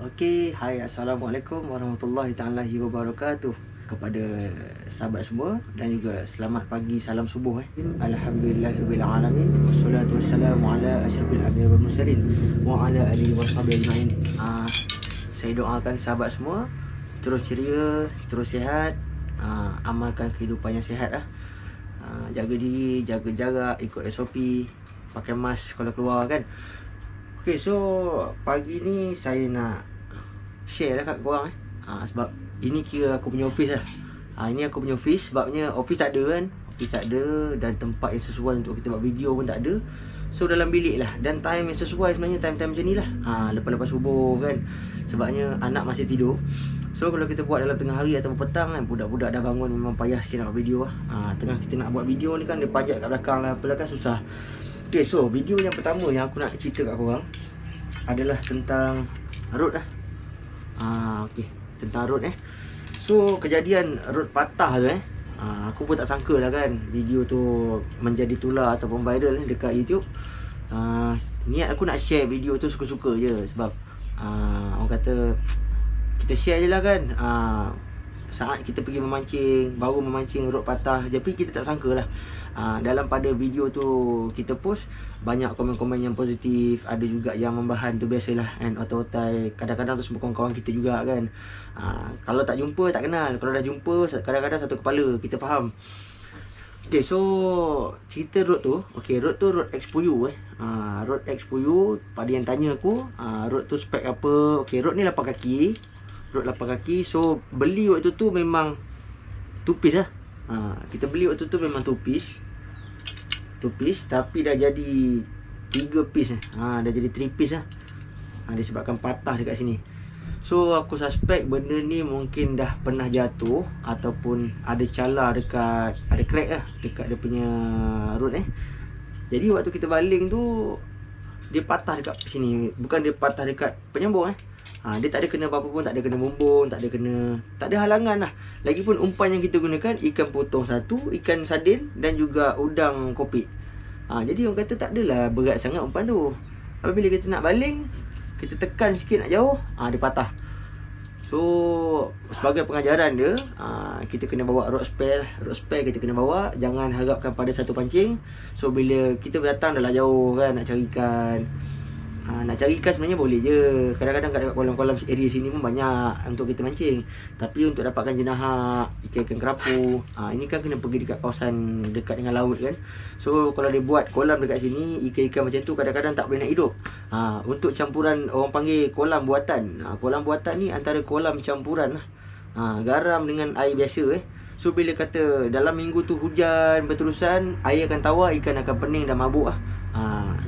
Okey, hai, Assalamualaikum warahmatullahi taala wabarakatuh kepada sahabat semua dan juga selamat pagi, salam subuh. Alhamdulillahirabbil alamin wassalatu wassalamu ala asyrafil anbiya'i wal mursalin wa ala alihi washabihi ajmain. Saya doakan sahabat semua terus ceria, terus sihat, amalkan kehidupan yang sihat lah. Jaga diri, jaga jarak, ikut SOP, pakai mask kalau keluar kan. Okay, so pagi ni saya nak share lah kat korang sebab ini kira aku punya office lah. Ini aku punya office, sebabnya office tak ada kan. Office tak ada dan tempat yang sesuai untuk kita buat video pun tak ada. So dalam bilik lah, dan time yang sesuai sebenarnya time-time macam ni lah, lepas-lepas subuh kan. Sebabnya anak masih tidur. So kalau kita buat dalam tengah hari atau petang kan, budak-budak dah bangun, memang payah sikit nak buat video lah. Tengah kita nak buat video ni kan, dia pajak kat belakang lah, apalah kan susah. Okay, so video yang pertama yang aku nak cerita kat korang adalah tentang road lah. Okay, tentang road So kejadian road patah tu aku pun tak sangka lah kan video tu menjadi tular ataupun viral dekat YouTube. Niat aku nak share video tu suka-suka je, sebab orang kata kita share je lah kan. Saat kita pergi memancing, baru memancing road patah, tapi kita tak sangka lah dalam pada video tu kita post, banyak komen-komen yang positif, ada juga yang membahan tu, biasalah kan, otai-otai. Kadang-kadang tu semua kawan-kawan kita juga kan. Kalau tak jumpa tak kenal, kalau dah jumpa kadang-kadang satu kepala, kita faham. Okay, so cerita road tu, okay, road tu road Expo-U road Expo-U. Pada yang tanya aku, road tu spek apa? Okay, road ni 8 kaki, road 8 kaki. So beli waktu tu memang 2 piece lah. Kita beli waktu tu memang 2 piece, tapi dah jadi 3 piece dah jadi 3 piece lah. Disebabkan patah dekat sini. So aku suspect benda ni mungkin dah pernah jatuh ataupun ada cala dekat, ada crack lah dekat dia punya road Jadi waktu kita baling tu, dia patah dekat sini. Bukan dia patah dekat penyambung dia tak ada kena apa-apa pun, tak ada kena bumbung, tak ada halangan lah. Lagipun umpan yang kita gunakan ikan potong satu, ikan sardin dan juga udang kopi. Jadi orang kata tak adalah berat sangat umpan tu. Apabila kita nak baling, kita tekan sikit nak jauh, dia patah. So sebagai pengajaran dia, kita kena bawa rod spare lah. Rod spare kita kena bawa, jangan harapkan pada satu pancing. So bila kita datang dah lah jauh kan, nak cari ikan, nak cari ikan sebenarnya boleh je. Kadang-kadang kat kolam-kolam area sini pun banyak untuk kita mancing. Tapi untuk dapatkan jenahak, ikan-ikan kerapu, ini kan kena pergi dekat kawasan dekat dengan laut kan. So kalau dia buat kolam dekat sini, ikan-ikan macam tu kadang-kadang tak boleh nak hidup. Untuk campuran, orang panggil kolam buatan. Kolam buatan ni antara kolam campuran lah. Garam dengan air biasa So bila kata dalam minggu tu hujan berterusan, air akan tawar, ikan akan pening dan mabuk lah.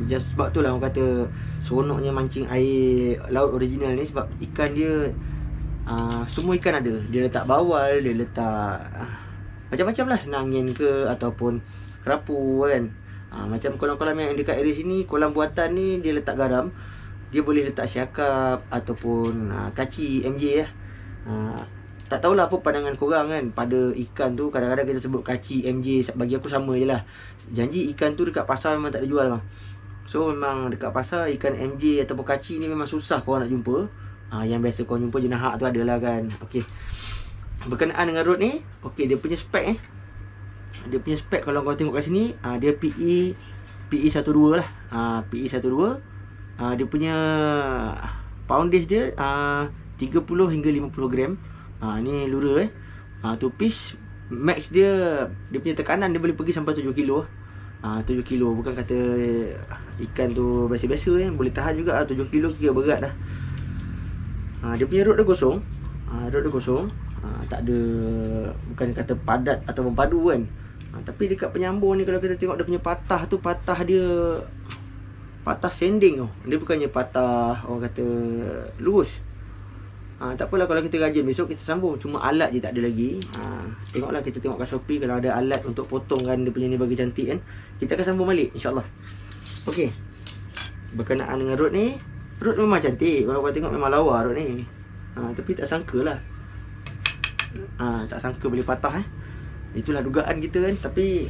Just sebab tu lah orang kata seronoknya mancing air laut original ni, sebab ikan dia semua ikan ada. Dia letak bawal, dia letak macam-macam lah, senangin ke ataupun kerapu kan. Macam kolam-kolam yang dekat area sini, kolam buatan ni dia letak garam, dia boleh letak syakap ataupun kaci MJ lah. Tak tahulah apa pandangan korang kan pada ikan tu. Kadang-kadang kita sebut kaci MJ, bagi aku sama je lah. Janji ikan tu dekat pasar memang tak ada jual bang. So memang dekat pasar ikan MJ ataupun kaci ni memang susah korang nak jumpa. Yang biasa korang jumpa jenahak tu adalah kan. Okay, berkenaan dengan road ni, okay, dia punya spek dia punya spek kalau korang tengok kat sini, dia PE 12 lah. PE 12. Dia punya poundage dia 30 hingga 50 gram. Ni lura 2 piece. Max dia punya tekanan dia boleh pergi sampai 7 kilo. 7 kilo, bukan kata ikan tu biasa-biasa boleh tahan juga 7 kilo kira berat dah. Dia punya rod dia kosong. Rod dia kosong. Tak ada, bukan kata padat atau padu kan. Tapi dekat penyambung ni kalau kita tengok dia punya patah tu, patah dia patah sanding tu. Dia bukannya patah orang kata lurus. Tak apalah kalau kita rajin, besok kita sambung. Cuma alat je tak ada lagi. Tengoklah, kita tengok kat Shopee kalau ada alat untuk potongkan dia punya ni bagi cantik kan. Kita akan sambung balik insyaAllah. Okey, berkenaan dengan rod ni, rod memang cantik. Kalau korang tengok memang lawa rod ni. Tapi tak sangka lah, tak sangka boleh patah Itulah dugaan kita kan. Tapi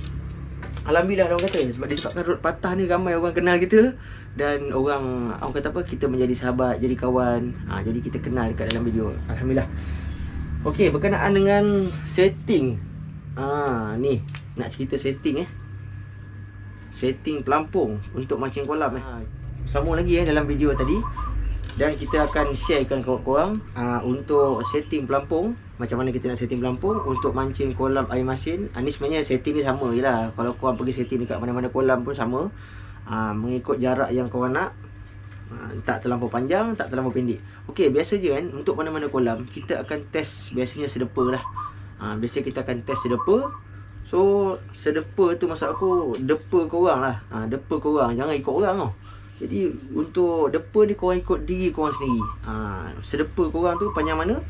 Alhamdulillah orang kata, sebab disebabkan rod patah ni ramai orang kenal kita. Dan orang kata apa, kita menjadi sahabat, jadi kawan. Jadi kita kenal dekat dalam video. Alhamdulillah. Okey, berkenaan dengan setting. Ni nak cerita setting setting pelampung untuk mancing kolam Sambung lagi dalam video tadi. Dan kita akan sharekan korang untuk setting pelampung, macam mana kita nak setting pelampung untuk mancing kolam air masin. Ni sebenarnya setting ni sama je lah. Kalau korang pergi setting dekat mana-mana kolam pun sama. Mengikut jarak yang korang nak. Tak terlampau panjang, tak terlampau pendek. Okey, biasa je kan, untuk mana-mana kolam kita akan test biasanya sedepa lah. Biasa kita akan test sedepa. So sedepa tu maksud aku depa korang lah. Depa korang, jangan ikut orang tau. Jadi untuk depa ni korang ikut diri korang sendiri. Sedepa korang tu panjang mana.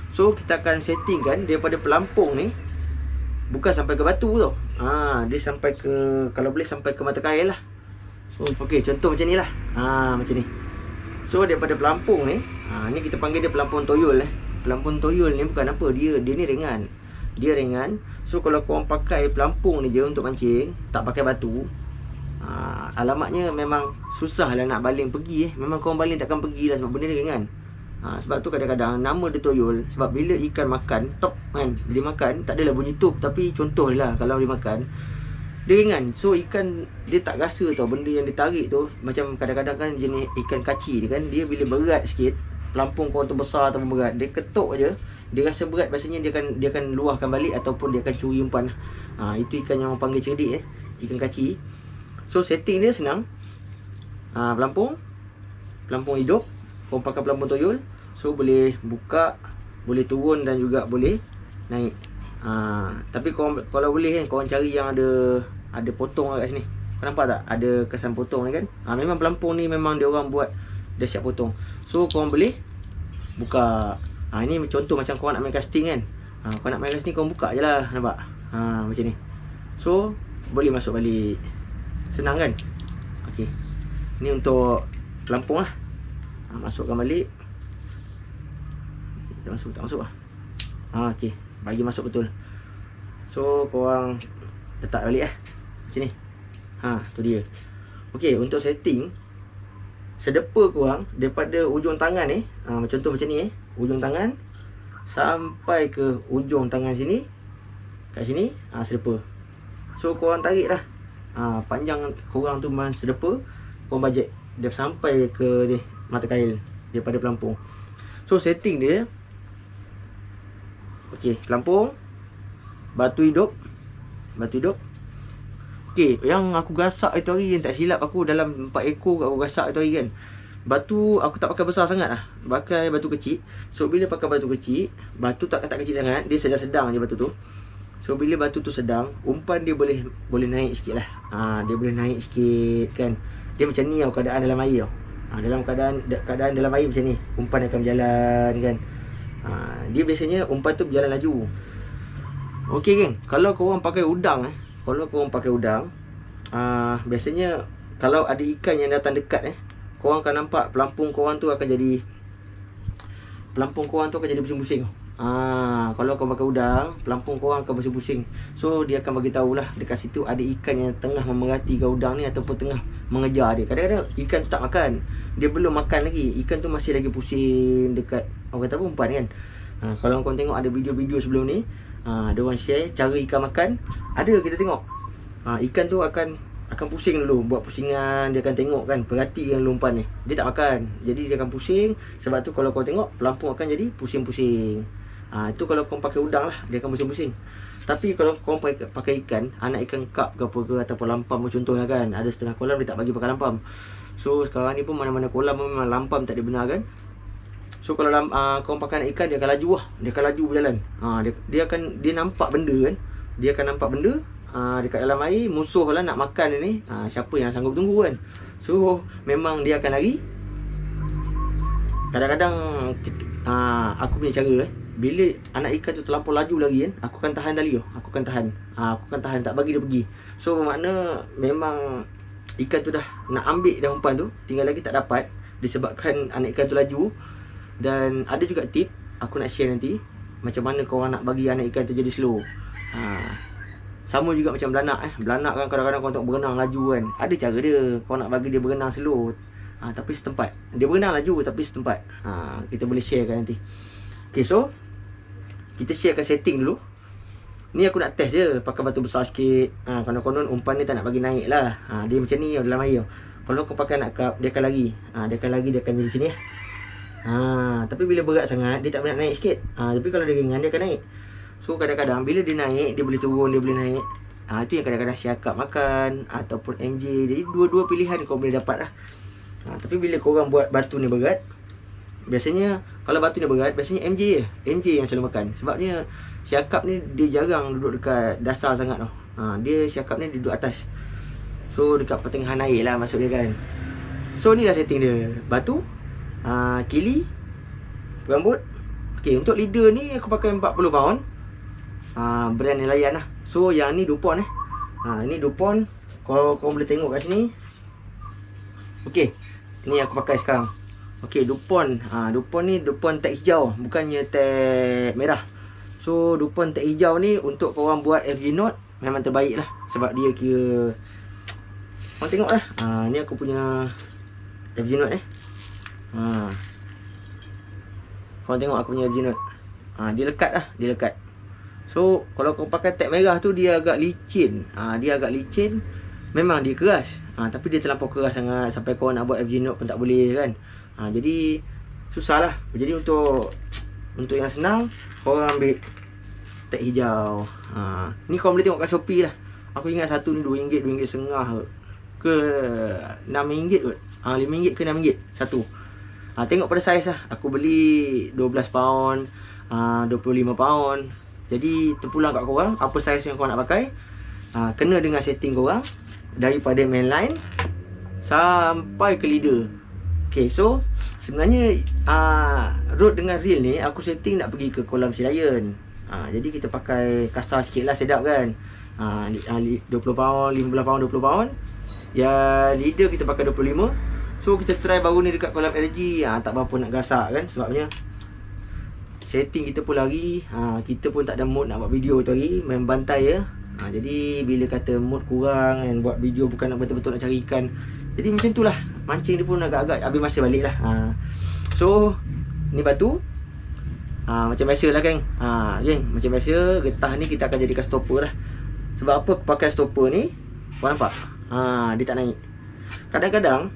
So kita akan setting kan daripada pelampung ni, bukan sampai ke batu tau. Dia sampai ke, kalau boleh sampai ke mata kail lah. So okey, contoh macam ni lah. Macam ni. So daripada pelampung ni, ni kita panggil dia pelampung toyol Pelampung toyol ni bukan apa, dia ni ringan. Dia ringan. So kalau korang pakai pelampung ni je untuk mancing, tak pakai batu, alamatnya memang susah lah nak baling pergi Memang korang baling takkan pergi lah, sebab benda ni ringan. Sebab tu kadang-kadang nama dia toyol. Sebab bila ikan makan, top kan, dia makan, tak adalah bunyi tup, tapi contoh lah kalau dia makan, dia ringan. So ikan dia tak rasa tau benda yang dia tarik tu. Macam kadang-kadang kan jenis ikan kaci ni kan, dia bila berat sikit, pelampung korang tu besar atau berat, dia ketuk je, dia rasa berat, biasanya dia akan luahkan balik ataupun dia akan curi umpan. Itu ikan yang orang panggil cerdik ikan kaci. So setting dia senang. Pelampung hidup, korang pakai pelampung toyol. So boleh buka, boleh turun dan juga boleh naik. Tapi korang, kalau boleh kan, korang cari yang ada potong kat sini. Kau nampak tak? Ada kesan potong ni kan. Memang pelampung ni memang dia orang buat, dia siap potong. So korang boleh buka. Ini contoh macam korang nak main casting kan. Korang nak main casting, korang buka je lah. Nampak? Macam ni. So boleh masuk balik. Senang kan? Okey. Ni untuk pelampung lah. Masukkan balik. Tak masuk lah. Okey. Bagi masuk betul. So korang letak balik macam ni. Tu dia. Okey, untuk setting, sedepa korang daripada ujung tangan ni, contoh macam ni ujung tangan sampai ke ujung tangan sini. Kat sini sedepa. So korang tarik lah. Panjang korang tu memang sedepa. Korang bajet dia sampai ke ni, mata kail daripada pelampung. So setting dia, okey, pelampung, batu hidup. Okey, yang aku gasak itu hari, yang tak silap aku dalam 4 ekor aku gasak itu hari kan. Batu aku tak pakai besar sangat lah, pakai batu kecil. So bila pakai batu kecil, batu tak kecil sangat, dia sedang-sedang je batu tu. So bila batu tu sedang, umpan dia boleh naik sikit lah. Dia boleh naik sikit kan. Dia macam ni tau keadaan dalam air tau. Dalam keadaan dalam air macam ni, umpan akan berjalan kan. Dia biasanya umpan tu berjalan laju. Okey geng, kalau korang pakai udang biasanya kalau ada ikan yang datang dekat korang akan nampak pelampung korang tu akan jadi pusing-pusing. Kalau kau pakai udang, pelampung korang akan pusing-pusing. So dia akan bagi tahulah dekat situ ada ikan yang tengah memerhati ke udang ni ataupun tengah mengejar dia. Kadang-kadang ikan tu tak makan, dia belum makan lagi, ikan tu masih lagi pusing dekat orang kata apa, umpan kan. Kalau korang tengok ada video-video sebelum ni, ada orang share cara ikan makan. Ada kita tengok ikan tu akan pusing dulu, buat pusingan, dia akan tengok kan, perhatikan umpan ni. Dia tak makan, jadi dia akan pusing. Sebab tu kalau kau tengok, pelampung akan jadi pusing-pusing. Itu kalau kau pakai udang lah, dia akan pusing-pusing. Tapi kalau kau pakai ikan, anak ikan kap ke apa ke, ataupun lampam contohnya kan, ada setengah kolam dia tak bagi pakai lampam. So sekarang ni pun mana-mana kolam memang lampam tak dibenarkan. So kalau kau pakai anak ikan, dia akan laju lah, dia akan laju berjalan. Dia nampak benda kan, dia akan nampak benda dekat dalam air, musuh lah nak makan dia ni. Siapa yang sanggup tunggu kan. So memang dia akan lari. Kadang-kadang aku punya cara bila anak ikan tu terlampau laju lagi kan, aku akan tahan tali tu. Aku akan tahan, tak bagi dia pergi. So makna memang ikan tu dah nak ambil dah umpan tu, tinggal lagi tak dapat disebabkan anak ikan tu laju. Dan ada juga tip aku nak share nanti, macam mana korang nak bagi anak ikan tu jadi slow. Sama juga macam belanak Belanak kan kadang-kadang kau nak berenang laju kan. Ada cara dia. Kau nak bagi dia berenang slow. Tapi setempat. Dia berenang laju tapi setempat. Kita boleh sharekan nanti. Okay, so kita sharekan setting dulu. Ni aku nak test je. Pakai batu besar sikit. Konon-konon umpan ni tak nak bagi naik lah. Dia macam ni dalam air. Kalau kau pakai nak cup, dia akan lari. Dia akan lari, dia akan jadi sini. Tapi bila berat sangat, dia tak boleh naik sikit. Tapi kalau dia ringan, dia akan naik. So kadang-kadang bila dia naik, dia boleh turun, dia boleh naik. Itu yang kadang-kadang siakap makan ataupun MJ. Jadi dua-dua pilihan kau boleh dapat lah. Tapi bila korang buat batu ni berat, biasanya kalau batu ni berat, biasanya MJ je. MJ yang selalu makan. Sebabnya siakap ni dia jarang duduk dekat dasar sangat tau. Dia siakap ni duduk atas. So dekat pertengahan air lah maksud dia kan. So ni dah setting dia. Batu, kili, rambut. Okay, untuk leader ni aku pakai 40 pound. Brand nelayan lah. So yang ni Dupont ini Dupont. Kalau kau boleh tengok kat sini. Okay, ni aku pakai sekarang. Okay, Dupont. Dupont ni Dupont tag hijau, bukannya tag merah. So Dupont tag hijau ni untuk korang buat FG Note memang terbaik lah. Sebab dia kira, korang tengok lah. Ni aku punya FG Note korang tengok aku punya FG Note. Dia lekat lah, dia lekat. So kalau kau pakai tag merah tu, dia agak licin. Dia agak licin. Memang dia keras. Tapi dia terlampau keras sangat sampai kau nak buat FG Note pun tak boleh kan. Jadi susah lah. Jadi untuk yang senang, korang ambil tag hijau. Ni kau boleh tengok kat Shopee lah. Aku ingat satu ni RM2, RM2.5 ke RM6 kot. RM5 ke RM6 satu. Tengok pada saiz lah. Aku beli 12 pound, 25 pound. Jadi terpulang kat korang apa saiz yang korang nak pakai. Kena dengan setting korang daripada mainline sampai ke leader. Okay, so sebenarnya rod dengan reel ni aku setting nak pergi ke kolam Sea Lion. Jadi kita pakai kasar sikit lah, sedap kan. 20 pound, 15 pound, 20 pound. Ya, leader kita pakai 25. So kita try baru ni dekat kolam LG. Tak berapa nak gasak kan. Sebabnya setting kita pun lari. Kita pun tak ada mood nak buat video tu hari. Main bantai je. Jadi bila kata mood kurang and buat video bukan nak betul-betul nak cari ikan, jadi macam tu lah. Mancing dia pun agak-agak habis masa balik lah. So ni batu. Macam biasa lah geng. Macam biasa getah ni kita akan jadikan stopper lah. Sebab apa aku pakai stopper ni? Kau nampak? Dia tak naik. Kadang-kadang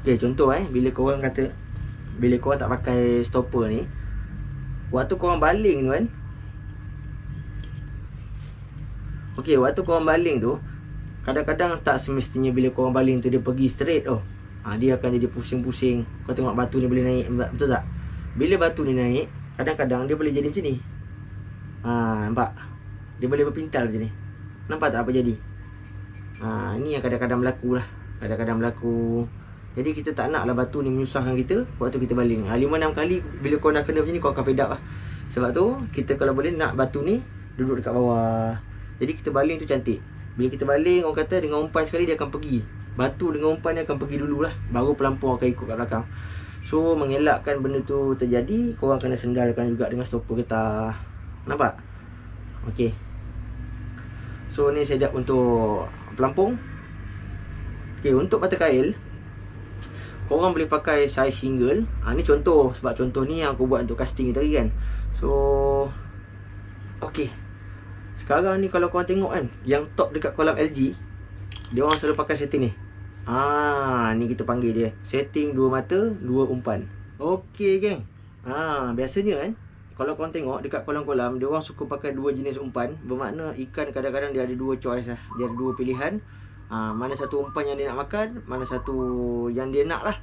okay, contoh bila korang kata, bila korang tak pakai stopper ni, waktu korang baling tu kan, okay, waktu korang baling tu, kadang-kadang tak semestinya bila korang baling tu dia pergi straight dia akan jadi pusing-pusing. Kau tengok batu ni boleh naik, betul tak? Bila batu ni naik, kadang-kadang dia boleh jadi macam ni. Nampak? Dia boleh berpintal macam ni. Nampak tak apa jadi? Ni yang kadang-kadang berlaku lah. Kadang-kadang berlaku. Jadi kita tak nak lah batu ni menyusahkan kita waktu kita baling. 5-6 kali bila kau dah kena macam ni, kau akan fed up lah. Sebab tu kita kalau boleh nak batu ni duduk dekat bawah. Jadi kita baling tu cantik. Bila kita baling, orang kata dengan umpan sekali dia akan pergi. Batu dengan umpan dia akan pergi dulu lah, baru pelampung akan ikut kat belakang. So mengelakkan benda tu terjadi, korang kena sendalkan juga dengan stopper getah. Nampak? Okay. So ni setup untuk pelampung. Okay, untuk mata kail, korang boleh pakai size single. Ni contoh, sebab contoh ni yang aku buat untuk casting tadi kan. So okay, sekarang ni kalau korang tengok kan, yang top dekat kolam LG, dia orang selalu pakai setting ni. Ni kita panggil dia setting 2 mata 2 umpan. Okay geng. Biasanya kan, kalau korang tengok dekat kolam-kolam, dia orang suka pakai 2 jenis umpan. Bermakna ikan kadang-kadang dia ada 2 choice lah. Dia ada 2 pilihan. Mana satu umpan yang dia nak makan, mana satu yang dia nak lah.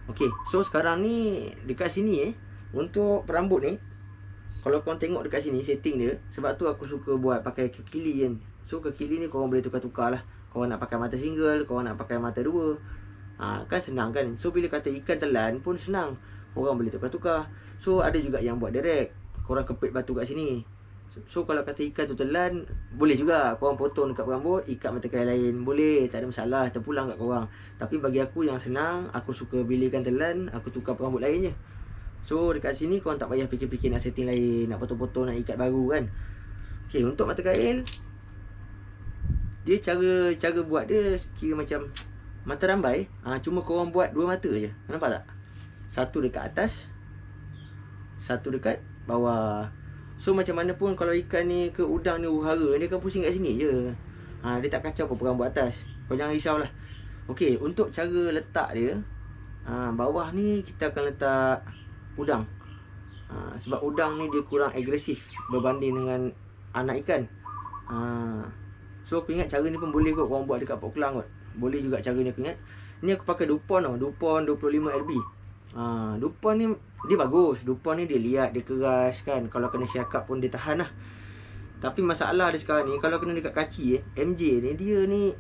Okay, so sekarang ni dekat sini untuk perambut ni, kalau korang tengok dekat sini setting dia, sebab tu aku suka buat pakai kekili kan. So kekili ni korang boleh tukar-tukar lah. Korang nak pakai mata single, korang nak pakai mata 2. Kan senang kan. So bila kata ikan telan pun senang, korang boleh tukar-tukar. So ada juga yang buat direct, korang kepit batu kat sini. So kalau kata ikan tu telan, boleh juga korang potong dekat rambut, ikat mata kail lain. Boleh, tak ada masalah, terpulang kat korang. Tapi bagi aku yang senang, aku suka bila ikan telan, aku tukar perambut lain je. So dekat sini korang tak payah fikir-fikir nak setting lain, nak potong-potong, nak ikat baru kan. Okay, untuk mata kail, Dia cara buat dia kira macam mata rambai. Cuma korang buat 2 mata je. Nampak tak? Satu dekat atas, satu dekat bawah. So macam mana pun kalau ikan ni ke udang ni uhara, dia akan pusing kat sini je. Dia tak kacau apa buat atas. Kau jangan risaulah. Okey, untuk cara letak dia, bawah ni kita akan letak udang. Sebab udang ni dia kurang agresif berbanding dengan anak ikan. So aku ingat cara ni pun boleh kot korang buat dekat Port Klang kot. Boleh juga cara ni aku ingat. Ni aku pakai Dupont tau, Dupont 25 LB. Dupont ni dia bagus. Dupont ni dia liat, dia keras kan. Kalau kena syakap pun dia tahan lah. Tapi masalah dia sekarang ni, kalau kena dekat kaki MJ ni, dia ni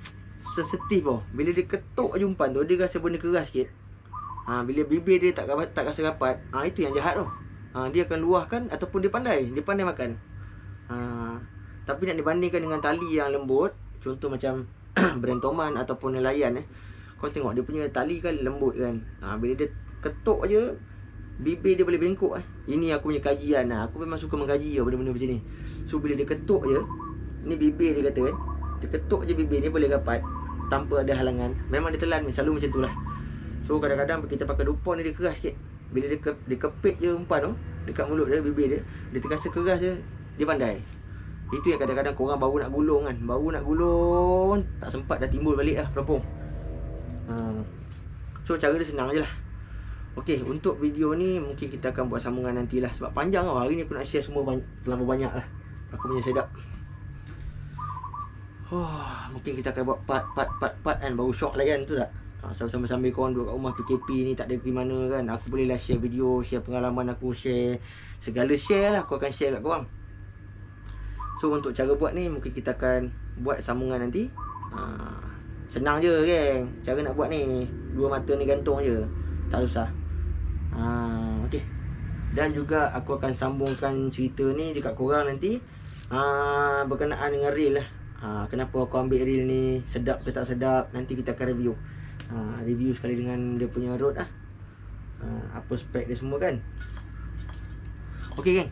sensitif tau. Bila dia ketuk je umpan tu, dia rasa benda keras sikit. Bila bibir dia tak rasa rapat, itu yang jahat tau. Dia akan luahkan ataupun dia pandai makan. Tapi nak dibandingkan dengan tali yang lembut, contoh macam Brentoman ataupun nelayan kau tengok dia punya tali kan lembut kan. Bila dia ketuk je, bibir dia boleh bengkok. Ini aku punya kajian. Aku memang suka mengkaji benda-benda macam ni. So bila dia ketuk je, ni bibir dia kata kan, dia ketuk je bibir dia boleh rapat tanpa ada halangan. Memang dia telan, selalu macam tu lah. So kadang-kadang kita pakai Dupont ni dia keras sikit. Bila dia kepit je umpan tu dekat mulut dia, bibir dia terasa keras je, dia pandai. Itu yang kadang-kadang korang baru nak gulung kan. Baru nak gulung, tak sempat dah timbul balik lah pelampung. So cara dia senang je lah. Okey, untuk video ni mungkin kita akan buat sambungan nantilah. Sebab panjang tau, hari ni aku nak share semua terlalu banyak lah aku punya setup. Mungkin kita akan buat part kan. Baru shock layan tu tak? Sambil-sambil korang duduk kat rumah PKP ni, tak ada pergi mana kan, aku boleh lah share video, share pengalaman aku, share segala share lah. Aku akan share kat korang. So untuk cara buat ni mungkin kita akan buat sambungan nanti. Senang je geng. Cara nak buat ni, 2 mata ni gantung je, tak susah. Okey. Dan juga aku akan sambungkan cerita ni dekat korang nanti, berkenaan dengan reel lah. Kenapa aku ambil reel ni, sedap ke tak sedap, nanti kita akan review. Review sekali dengan dia punya rod lah. Apa spek dia semua kan. Okey geng.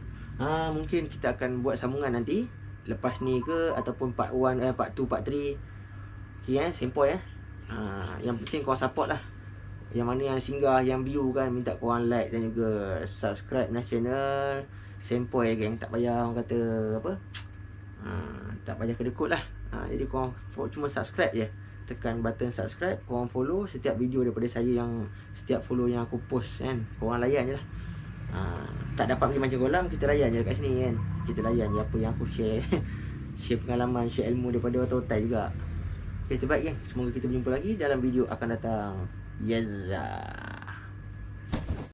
Mungkin kita akan buat sambungan nanti lepas ni ke, ataupun part 1, part 2, part 3. Okey sempoi yang penting korang support lah. Yang mana yang singgah, yang view kan, minta korang like dan juga subscribe nah channel. Sempoi geng, tak payah orang kata apa, tak payah kedekut lah. Jadi korang cuma subscribe je. Tekan button subscribe, korang follow setiap video daripada saya, yang setiap follow yang aku post kan, korang layan je lah. Tak dapat pergi mancing kolam, kita layan je kat sini kan. Kita layan je apa yang aku share. Share pengalaman, share ilmu daripada otai juga. Okay, terbaik kan. Semoga kita berjumpa lagi dalam video akan datang. Yazza.